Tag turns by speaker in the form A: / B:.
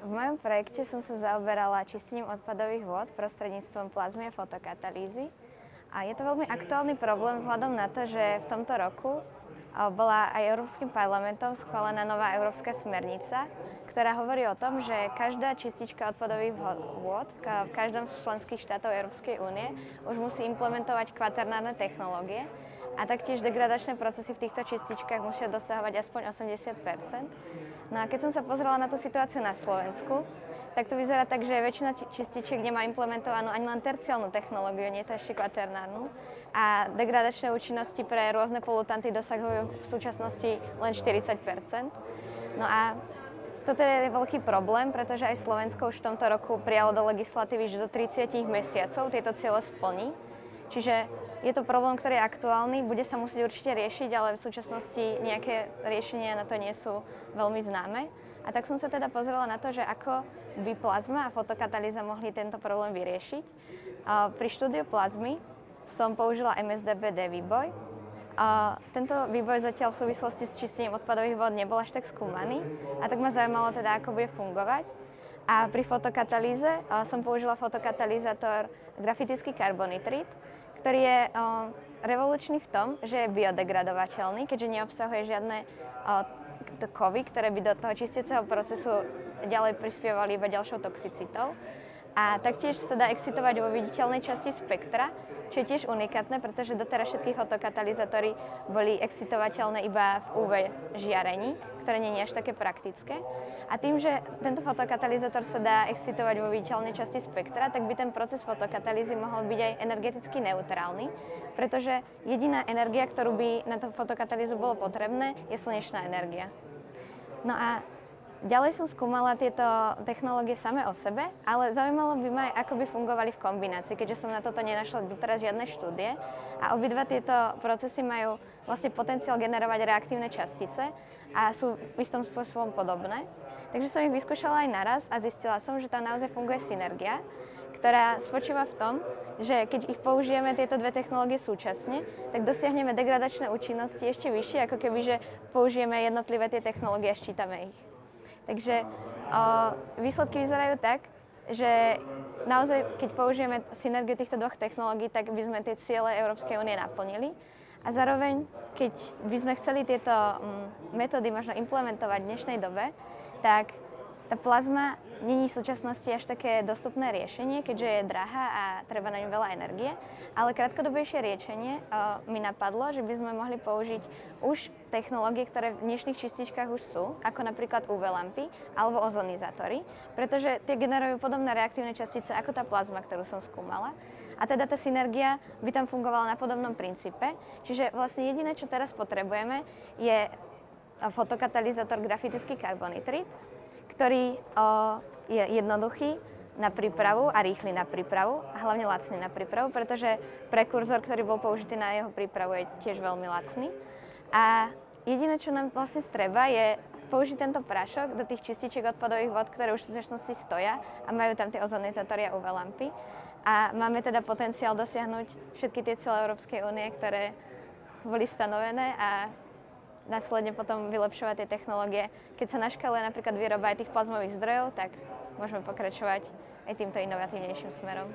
A: V mojom projekte som sa zaoberala čistením odpadových vôd prostredníctvom plazmy a fotokatalýzy. A je to veľmi aktuálny problém vzhľadom na to, že v tomto roku bola aj Európskym parlamentom schválená nová európska smernica, ktorá hovorí o tom, že každá čistička odpadových vôd v každom z členských štátov Európskej únie už musí implementovať kvaternárne technológie a taktiež degradačné procesy v týchto čističkách musia dosahovať aspoň 80%. No a keď som sa pozrela na tú situáciu na Slovensku, tak to vyzerá tak, že väčšina čističiek nemá implementovanú ani len terciálnu technológiu, nie to ešte kvaternárnu. A degradačné účinnosti pre rôzne polutanty dosahujú v súčasnosti len 40%. No a toto je veľký problém, pretože aj Slovensko už v tomto roku prijalo do legislatívy, že do 30 mesiacov tieto ciele splní. Čiže je to problém, ktorý je aktuálny, bude sa musieť určite riešiť, ale v súčasnosti nejaké riešenia na to nie sú veľmi známe. A tak som sa teda pozrela na to, že ako by plazma a fotokatalýza mohli tento problém vyriešiť. Pri štúdiu plazmy som použila MSDB-D výboj. Tento výboj zatiaľ v súvislosti s čistením odpadových vôd nebol až tak skúmaný, a tak ma zaujímalo teda, ako bude fungovať. A pri fotokatalýze som použila fotokatalýzátor grafitický karbonitrid, ktorý je revolučný v tom, že je biodegradovateľný, keďže neobsahuje žiadne kovy, ktoré by do toho čistiaceho procesu ďalej prispievali iba ďalšou toxicitou. A taktiež sa dá excitovať vo viditeľnej časti spektra, čo je tiež unikátne, pretože doteraz všetky fotokatalizátory boli excitovateľné iba v UV žiarení, ktoré nie je až také praktické. A tým, že tento fotokatalizátor sa dá excitovať vo viditeľnej časti spektra, tak by ten proces fotokatalýzy mohol byť aj energeticky neutrálny, pretože jediná energia, ktorú by na tú fotokatalýzu bolo potrebné, je slnečná energia. No a ďalej som skúmala tieto technológie samé o sebe, ale zaujímalo by ma aj, ako by fungovali v kombinácii, keďže som na toto nenašla doteraz žiadne štúdie. A obidva tieto procesy majú vlastne potenciál generovať reaktívne častice a sú istom spôsobom podobné. Takže som ich vyskúšala aj naraz a zistila som, že tam naozaj funguje synergia, ktorá spočíva v tom, že keď ich použijeme tieto dve technológie súčasne, tak dosiahneme degradačné účinnosti ešte vyššie, ako keby, že použijeme jednotlivé tie technológie a ščítame ich. Takže výsledky vyzerajú tak, že naozaj, keď použijeme synergiu týchto dvoch technológií, tak by sme tie ciele Európskej únie naplnili. A zároveň, keď by sme chceli tieto metódy možno implementovať v dnešnej dobe, tak tá plazma není v súčasnosti až také dostupné riešenie, keďže je drahá a treba na ňu veľa energie. Ale krátkodobejšie riešenie mi napadlo, že by sme mohli použiť už technológie, ktoré v dnešných čističkách už sú, ako napríklad UV lampy alebo ozonizátory, pretože tie generujú podobné reaktívne častice ako tá plazma, ktorú som skúmala. A teda tá synergia by tam fungovala na podobnom princípe. Čiže vlastne jediné, čo teraz potrebujeme, je fotokatalizátor grafitický karbonitrid, ktorý je jednoduchý na prípravu a rýchly na prípravu a hlavne lacný na prípravu, pretože prekurzor, ktorý bol použitý na jeho prípravu, je tiež veľmi lacný. A jediné, čo nám vlastne treba, je použiť tento prášok do tých čističiek odpadových vod, ktoré už v súčasnosti stoja a majú tam tie ozonizátory a UV lampy. A máme teda potenciál dosiahnuť všetky tie ciele Európskej únie, ktoré boli stanovené, a následne potom vylepšovať tie technológie. Keď sa naškaluje napríklad výroba aj tých plazmových zdrojov, tak môžeme pokračovať aj týmto inovatívnejším smerom.